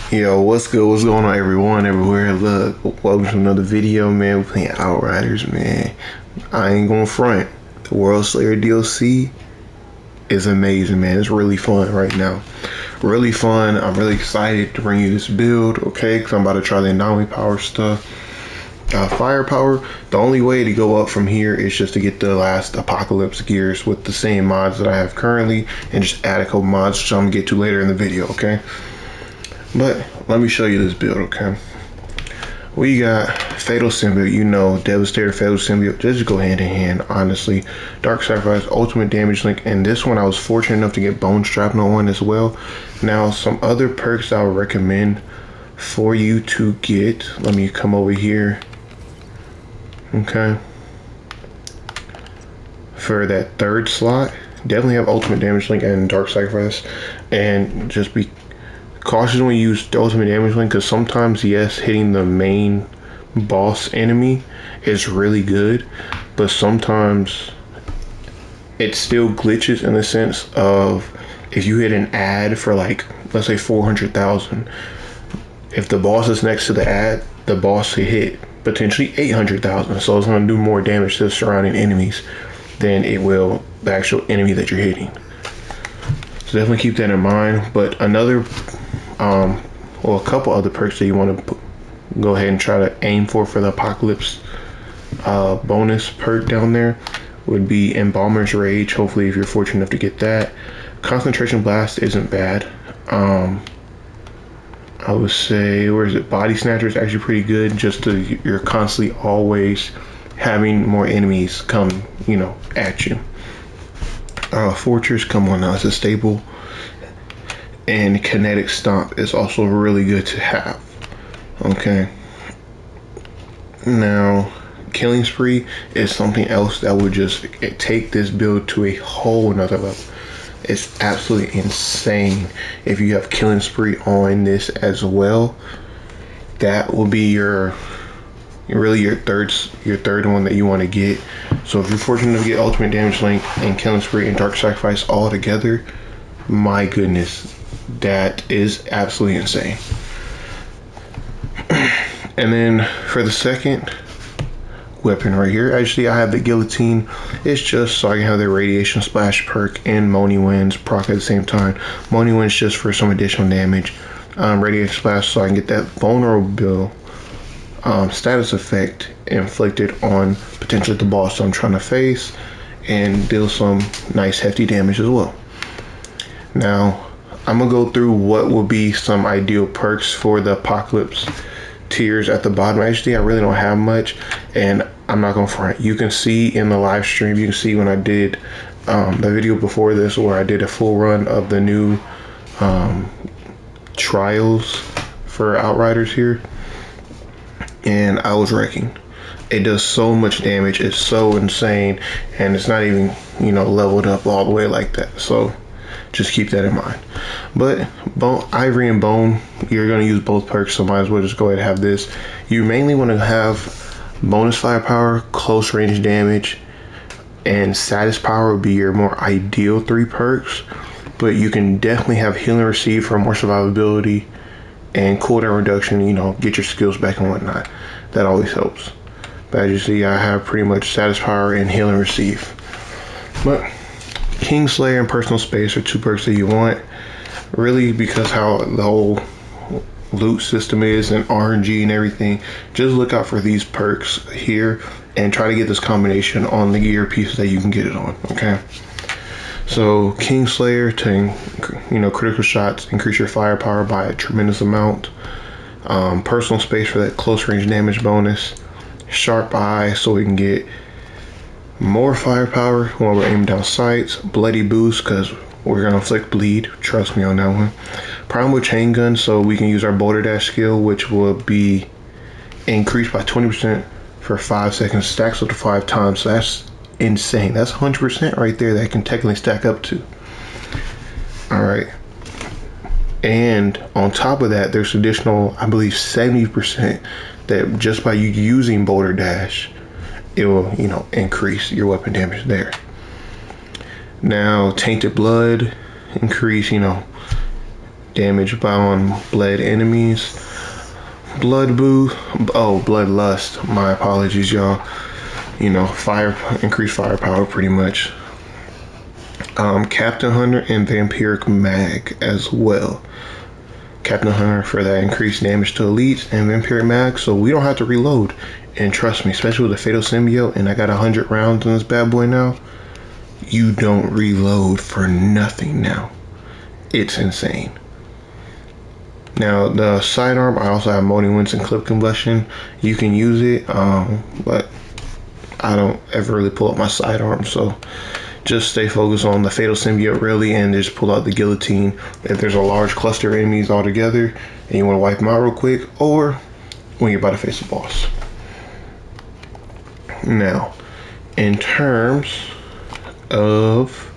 Yo, what's good? What's going on, everyone, everywhere? Look, welcome to another video, man. We're playing Outriders, man. I ain't gonna front. The Worldslayer DLC is amazing, man. It's really fun right now. Really fun. I'm really excited to bring you this build, okay? Because I'm about to try the anomaly power stuff. Firepower, the only way to go up from here is just to get the last apocalypse gears with the same mods that I have currently and just add a couple mods, which I'm gonna get to later in the video, okay? But let me show you this build, okay? We got Fatal Symbiote, you know, Devastator, Fatal Symbiote, just go hand in hand, honestly. Dark Sacrifice, Ultimate Damage Link, and this one I was fortunate enough to get Bone Shrapnel on as well. Now, some other perks I would recommend for you to get. Let me come over here. Okay. For that third slot, definitely have Ultimate Damage Link and Dark Sacrifice, and just be cautious when you use the Ultimate Damage Link, because sometimes, yes, hitting the main boss enemy is really good, but sometimes it still glitches in the sense of if you hit an ad for, like, let's say 400,000, if the boss is next to the ad, the boss could hit potentially 800,000, so it's going to do more damage to the surrounding enemies than it will the actual enemy that you're hitting. So definitely keep that in mind. But another well, a couple other perks that you want to go ahead and try to aim for the apocalypse bonus perk down there would be Embalmer's Rage. Hopefully, if you're fortunate enough to get that. Concentration Blast isn't bad. I would say, where is it? Body Snatcher is actually pretty good, just to, you're constantly always having more enemies come, you know, at you. Fortress, come on now, it's a staple. And Kinetic Stomp is also really good to have. Okay. Now, Killing Spree is something else that would just take this build to a whole nother level. It's absolutely insane if you have Killing Spree on this as well. That will be your third one that you want to get. So if you're fortunate to get Ultimate Damage Link and Killing Spree and Dark Sacrifice all together, my goodness, that is absolutely insane. And then for the second weapon right here, actually I have the Guillotine. It's just so I can have the Radiation Splash perk and Moaning Winds proc at the same time. Moaning Winds just for some additional damage. Radiation Splash so I can get that vulnerable status effect inflicted on potentially the boss I'm trying to face and deal some nice hefty damage as well. Now I'm gonna go through what will be some ideal perks for the apocalypse tiers at the bottom. Actually, I really don't have much, and I'm not gonna front. You can see in the live stream, you can see when I did the video before this where I did a full run of the new trials for Outriders here, and I was wrecking. It does so much damage, it's so insane, and it's not even, you know, leveled up all the way like that, so just keep that in mind. But Ivory and Bone, you're going to use both perks, so might as well just go ahead and have this. You mainly want to have bonus firepower, close range damage, and status power would be your more ideal 3 perks, but you can definitely have Healing Receive for more survivability and cooldown reduction, you know, get your skills back and whatnot. That always helps. But as you see, I have pretty much status power and Healing Receive. But Kingslayer and Personal Space are 2 perks that you want, really, because how the whole loot system is and RNG and everything. Just look out for these perks here and try to get this combination on the gear pieces that you can get it on, okay? So Kingslayer to, you know, critical shots, increase your firepower by a tremendous amount. Personal Space for that close range damage bonus. Sharp Eye so we can get more firepower while we're aiming down sights. Bloody Boost because we're gonna inflict bleed, trust me on that one. Primal Chain Gun so we can use our Boulder Dash skill, which will be increased by 20% for 5 seconds, stacks up to 5 times, so that's insane. That's 100% right there that can technically stack up to. Alright, and on top of that there's additional, I believe, 70% that just by you using Boulder Dash, it will, you know, increase your weapon damage there. Now, Tainted Blood, increase, you know, damage on bled enemies. Bloodlust. My apologies, y'all. You know, increased firepower pretty much. Captain Hunter and Vampiric Mag as well. Captain Hunter for that increased damage to elites, and Vampiric Mag so we don't have to reload. And trust me, especially with the Fatal Symbiote, and I got 100 rounds on this bad boy now, you don't reload for nothing now. It's insane. Now the sidearm, I also have Molding Winds and Clip Combustion. You can use it, but I don't ever really pull up my sidearm, so just stay focused on the Fatal Symbiote really, and just pull out the Guillotine if there's a large cluster of enemies all together and you want to wipe them out real quick, or when you're about to face the boss. Now, in terms of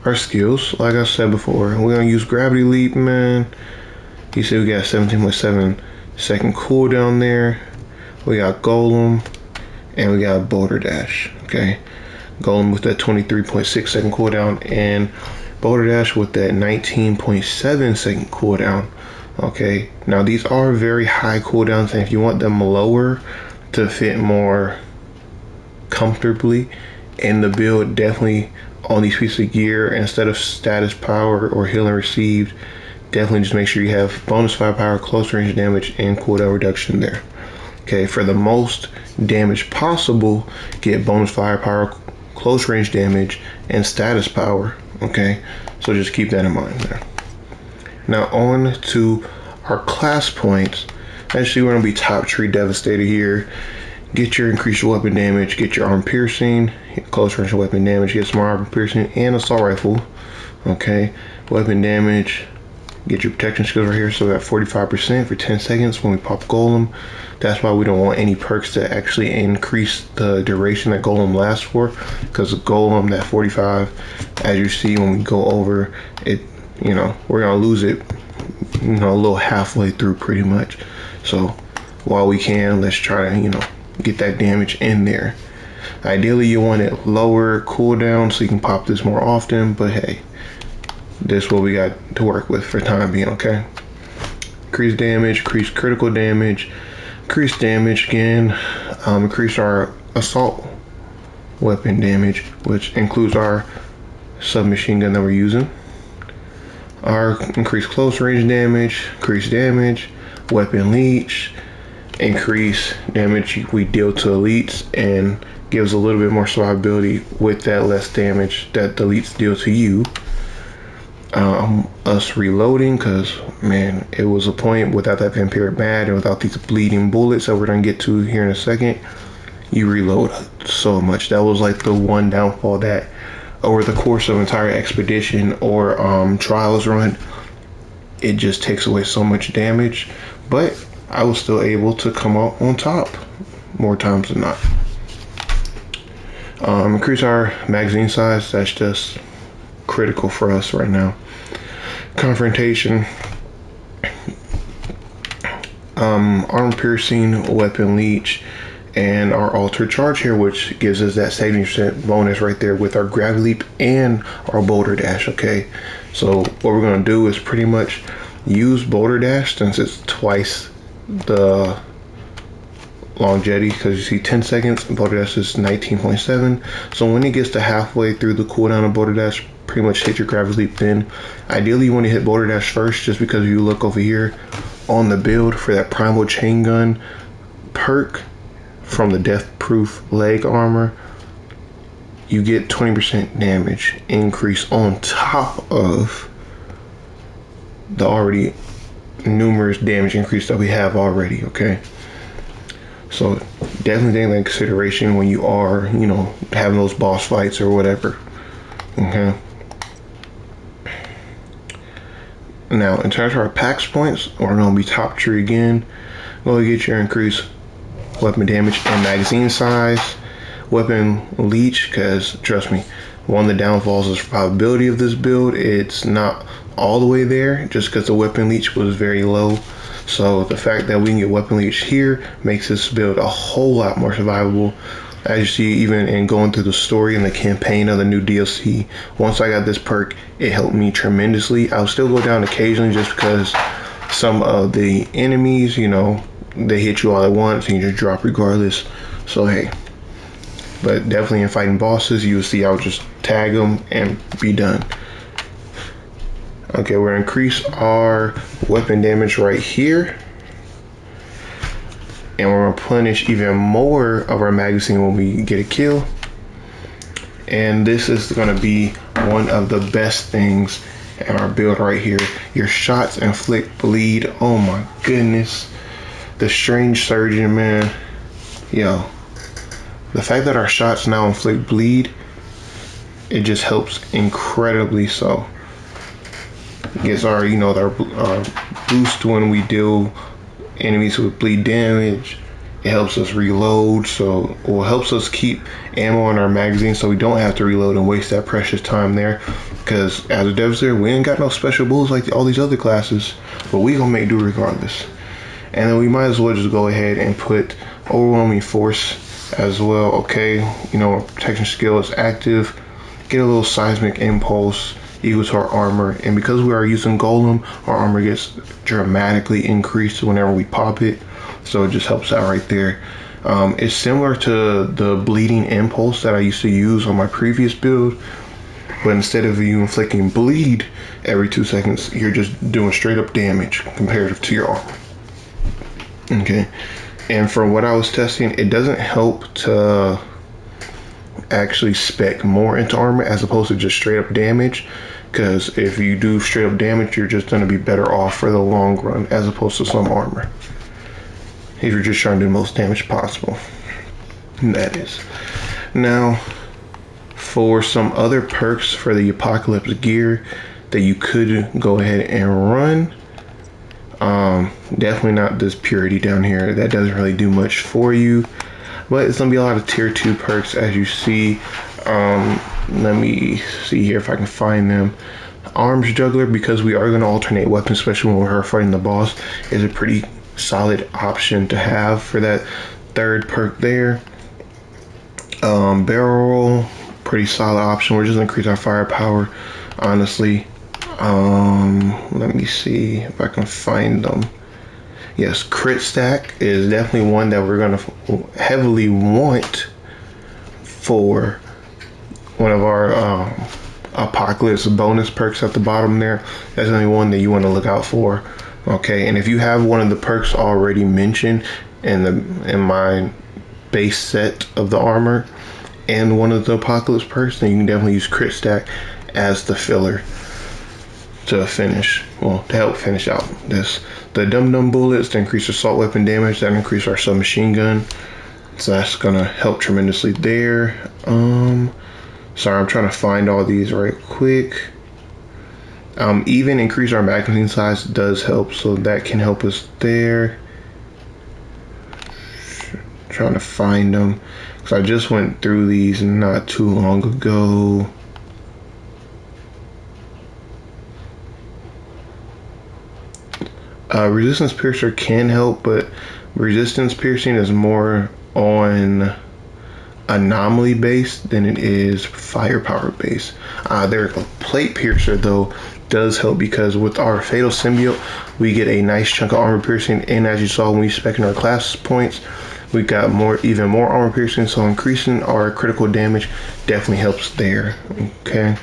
our skills, like I said before, we're gonna use Gravity Leap, man. You see we got 17.7 second cooldown there. We got Golem, and we got Boulder Dash. Okay, Golem with that 23.6 second cooldown, and Boulder Dash with that 19.7 second cooldown. Okay, now these are very high cooldowns, and if you want them lower to fit more comfortably in the build, definitely on these pieces of gear, instead of status power or healing received, definitely just make sure you have bonus firepower, close range damage, and cooldown reduction there. Okay, for the most damage possible, get bonus firepower, close range damage, and status power. Okay, so just keep that in mind there. Now on to our class points. Actually, we're gonna be top tree Devastator here. Get your increased weapon damage, get your arm piercing, close range weapon damage, get some armor piercing, and assault rifle. Okay, weapon damage, get your protection skills right here. So we got 45% for 10 seconds when we pop Golem. That's why we don't want any perks to actually increase the duration that Golem lasts for, because Golem, that 45, as you see when we go over it, you know, we're gonna lose it, you know, a little halfway through pretty much. So while we can, let's try to, you know, get that damage in there. Ideally you want it lower cooldown so you can pop this more often, but hey, this is what we got to work with for time being. Okay, increased damage, increased critical damage, increased damage again, increase our assault weapon damage, which includes our submachine gun that we're using, our increased close range damage, increased damage, weapon leech, increase damage we deal to elites, and gives a little bit more survivability with that less damage that the elites deal to you. Us reloading, because man, it was a point without that Vampiric Mag and without these bleeding bullets that we're gonna get to here in a second, you reload so much. That was like the one downfall, that over the course of entire expedition or trials run, it just takes away so much damage. But I was still able to come out on top more times than not. Increase our magazine size. That's just critical for us right now. Confrontation, arm piercing, weapon leech, and our altered charge here, which gives us that 70% bonus right there with our gravity leap and our boulder dash. Okay, so what we're going to do is pretty much use boulder dash, since it's twice the longevity, because you see 10 seconds, boulder dash is 19.7. so when it gets to halfway through the cooldown of boulder dash, pretty much hit your gravity leap then. Ideally you want to hit boulder dash first, just because if you look over here on the build for that primal chain gun perk from the death proof leg armor, you get 20% damage increase on top of the already numerous damage increase that we have already. Okay, so definitely take that into consideration when you are, you know, having those boss fights or whatever. Okay, now in terms of our PAX points, we're going to be top tree again. Go get your increased weapon damage and magazine size, weapon leech, because trust me, one of the downfalls is survivability of this build. It's not all the way there just because the weapon leech was very low. So the fact that we can get weapon leech here makes this build a whole lot more survivable. As you see, even in going through the story and the campaign of the new DLC, once I got this perk, it helped me tremendously. I'll still go down occasionally just because some of the enemies, you know, they hit you all at once and you just drop regardless. So hey, but definitely in fighting bosses, you'll see I'll just tag them and be done. Okay, we're gonna increase our weapon damage right here, and we're gonna replenish even more of our magazine when we get a kill. And this is gonna be one of the best things in our build right here. Your shots inflict bleed. Oh my goodness. The Strange Surgeon, man. Yo. The fact that our shots now inflict bleed, it just helps incredibly so. It gets our, you know, our boost when we deal enemies with bleed damage. It helps us reload, so it helps us keep ammo in our magazine so we don't have to reload and waste that precious time there. Because as a Devastator, we ain't got no special builds like all these other classes, but we gonna make do regardless. And then we might as well just go ahead and put Overwhelming Force as well. Okay, you know, protection skill is active. Get a little seismic impulse equal to our armor, and because we are using Golem, our armor gets dramatically increased whenever we pop it, so it just helps out right there. It's similar to the bleeding impulse that I used to use on my previous build, but instead of you inflicting bleed every 2 seconds, you're just doing straight up damage comparative to your armor. Okay, and from what I was testing, it doesn't help to actually spec more into armor as opposed to just straight up damage, because if you do straight up damage, you're just going to be better off for the long run as opposed to some armor, if you're just trying to do the most damage possible. That is. Now for some other perks for the Apocalypse gear that you could go ahead and run, definitely not this Purity down here. That doesn't really do much for you, but it's gonna be a lot of tier 2 perks as you see. Let me see here if I can find them. Arms Juggler, because we are going to alternate weapons, especially when we're fighting the boss, is a pretty solid option to have for that third perk there. Barrel Roll, pretty solid option. We're just going to increase our firepower, honestly. Let me see if I can find them. Yes, Crit Stack is definitely one that we're going to heavily want for one of our Apocalypse bonus perks at the bottom there. That's the only one that you want to look out for. Okay, and if you have one of the perks already mentioned in my base set of the armor and one of the Apocalypse perks, then you can definitely use Crit Stack as the filler to finish, well, to help finish out this. The Dum Dum Bullets to increase assault weapon damage, that increase our submachine gun, so that's gonna help tremendously there. Sorry, I'm trying to find all these right quick. Even increase our magazine size does help, so that can help us there. Trying to find them, because I just went through these not too long ago. Resistance Piercer can help, but Resistance Piercing is more on anomaly based than it is firepower based. There we go. Plate Piercer though does help, because with our Fatal Symbiote we get a nice chunk of armor piercing, and as you saw when we spec in our class points, we got even more armor piercing, so increasing our critical damage definitely helps there. Okay.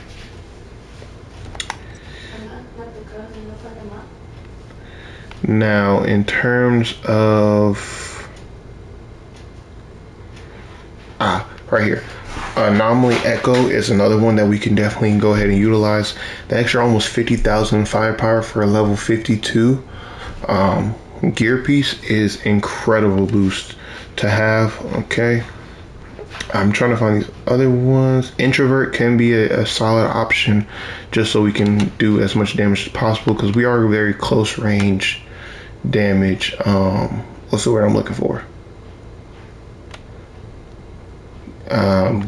Now in terms of right here, Anomaly Echo is another one that we can definitely go ahead and utilize. The extra almost 50,000 firepower for a level 52 gear piece is incredible boost to have. Okay, I'm trying to find these other ones. Introvert can be a solid option just so we can do as much damage as possible, because we are very close range damage. What's the word I'm looking for?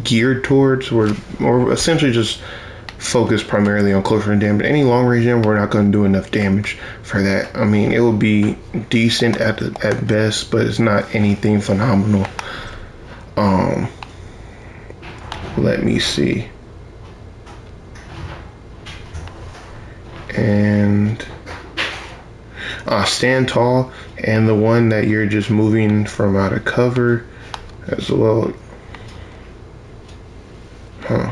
Geared towards, or essentially just focused primarily on close range damage. Any long range damage, we're not going to do enough damage for that. I mean, it would be decent at best, but it's not anything phenomenal. Let me see. And stand tall, and the one that you're just moving from out of cover as well. Huh.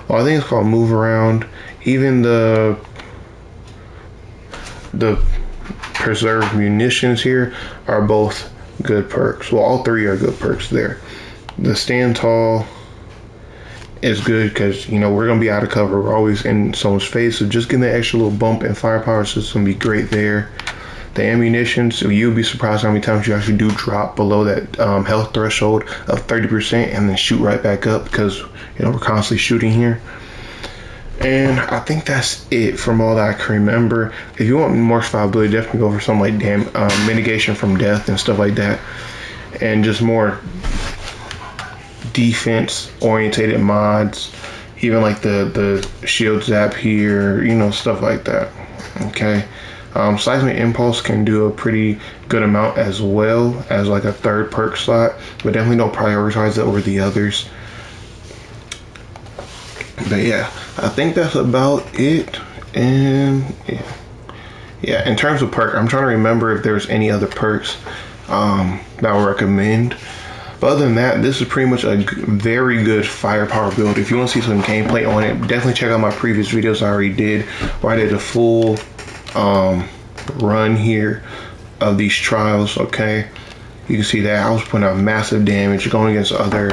Well, I think it's called move around. Even the preserved munitions here are both good perks. Well, all three are good perks there. The stand tall is good because, you know, we're going to be out of cover. We're always in someone's face. So just getting that extra little bump in firepower is going to be great there. The ammunition, so you'll be surprised how many times you actually do drop below that health threshold of 30% and then shoot right back up because, you know, we're constantly shooting here. And I think that's it from all that I can remember. If you want more survivability, definitely go for something like mitigation from death and stuff like that. And just more defense orientated mods, even like the shield zap here, you know, stuff like that. Okay. Seismic Impulse can do a pretty good amount as well as like a third perk slot, but definitely don't prioritize it over the others. But yeah, I think that's about it. And yeah, in terms of perk, I'm trying to remember if there's any other perks that I would recommend. But other than that, this is pretty much a very good firepower build. If you want to see some gameplay on it, definitely check out my previous videos I already did, where I did a full run here of these trials. Okay, you can see that I was putting out massive damage going against other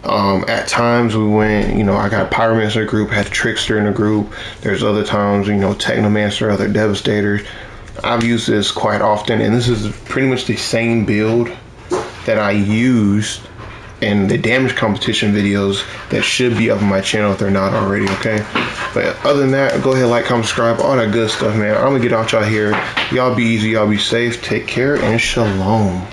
at times we went, you know, I got Pyromancer group, had Trickster in the group. There's other times, you know, Technomancer, other Devastators. I've used this quite often, and this is pretty much the same build that I used in the damage competition videos that should be up on my channel if they're not already. Okay, but other than that, go ahead, like, comment, subscribe, all that good stuff, man. I'm gonna get out y'all here. Y'all be easy, y'all be safe, take care, and shalom.